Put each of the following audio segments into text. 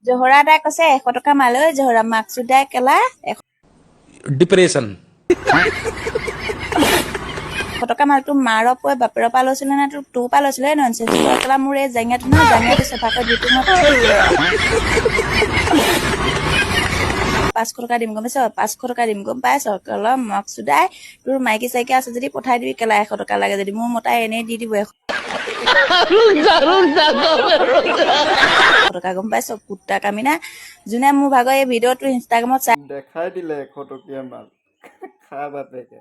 জহৰা এটাই কৈছে 100 টকা মালৈ জহৰা মাকচুদাই কেলা ডিপ্ৰেছন 100 টকা মালটো মাৰৰ পৰে বাপেৰৰ পৰা লৈছিলে নে তোৰ পৰা লৈছিলে ননচেন্স তই কেলা মোৰ এই জাঙিয়াটো নহয় জাঙিয়াটো চফা কৰি দিটো মই 500 টকা দিম গম পাইছ 500 টকা দিম গম পাইছ কেলা মাকচুদাই তোৰ মাইকী চাইকী আছে যদি পঠাই দিবি কেলা 100 টকা লাগে যদি মোৰ মতাই এনেই দি দিব 100 টকা গম পাইছ কুত্তা কামিনা যোনে মোৰ ভাগৰ এই ভিডিঅ'টো ইনষ্টাগ্ৰামত চাই দেখাই দিলে 100 টকীয়া মাল খা বাপেকে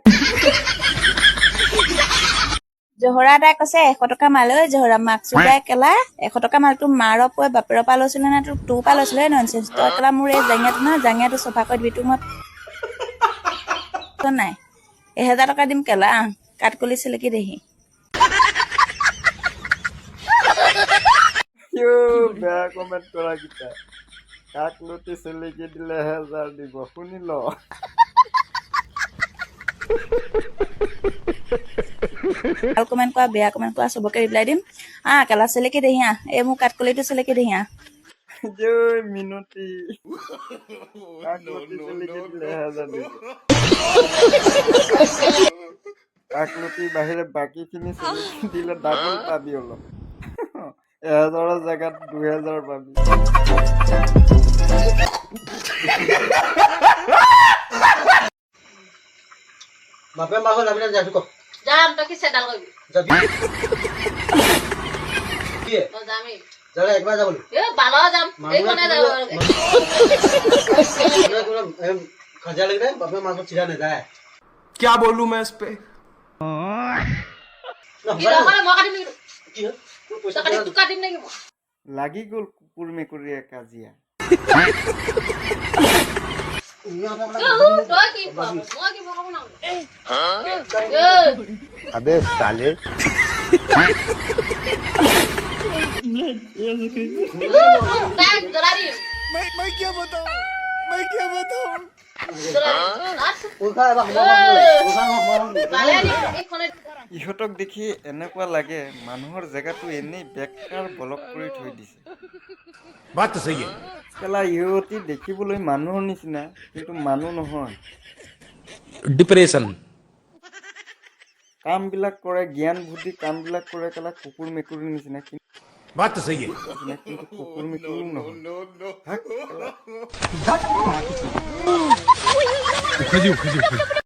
জহৰা এটাই কৈছে 100 টকা মালৈ জহৰা মাকচুদাই কেলা 100 টকা মালটো মাৰৰ পৰে বাপেৰৰ পৰা লৈছিলে নে তোৰ পৰা লৈছিলে ননচেন্স তই কেলা মোৰ এই জাঙিয়াটো নহয় জাঙিয়াটো চফা কৰি দিবি তোক মই নাই 1000 টকা দিম কেলা কাঠকলি চিলেকি দেহি বেয়া কমেণ্ট কৰা কিটা কাক লুটি চিলিকি দিলে 1000 দিব শুনি ল ভাল কমেণ্ট কৰা বেয়া কমেণ্ট কৰা চবকে ৰিপ্লাই দিম কেলা চিলেকি দেহি এই মোৰ কাঠকলিটো চিলেকি দেহি জয় মিনতি কাক লুটি চিলিকি দিলে 1000 দিব কাক লুটি বাহিৰে বাকীখিনি চিলিকি দিলে ডাবল পাবি অলপ 1000 জেগাত 2000 পাবি বাপে মাগো যাবি না যাবি ক যাম তো কি সেডাল কইবি যাবি কি তো যামি যালে একবার যাবলি এ বালো যাম এই কোনে যাব खर्चा लग रहा है बापे मागो चिरा नहीं जाए क्या बोलूं मैं इस पे কি রকম মকা দিম কি তো কাটি তুকা দিম নাকি লাগি গ'ল কুকুৰ মেকুৰীয়ে কাজিয়া তো কি পাবো মই কি মকা বনাও अबे साले बैग जला दी मैं क्या बताऊं उखा बा তালে নি এইখনে ইহঁতক দেখি এনেকুৱা লাগে মানুহৰ জেগাটো এনেই বেকাৰ ব্লক কৰি থৈ দিছে बात तो सही है কেলা ইহঁতি দেখিবলৈ মানুহৰ নিচিনা কিন্তু মানুহ নহয় डिप्रेशन কামবিলাক কৰে জ্ঞান বুদ্ধি কামবিলাক কৰে কেলা কুকুৰ মেকুৰীৰ নিচিনা बात तो सही है কিন্তু কুকুৰ মেকুৰী নহয় उखजी उखजी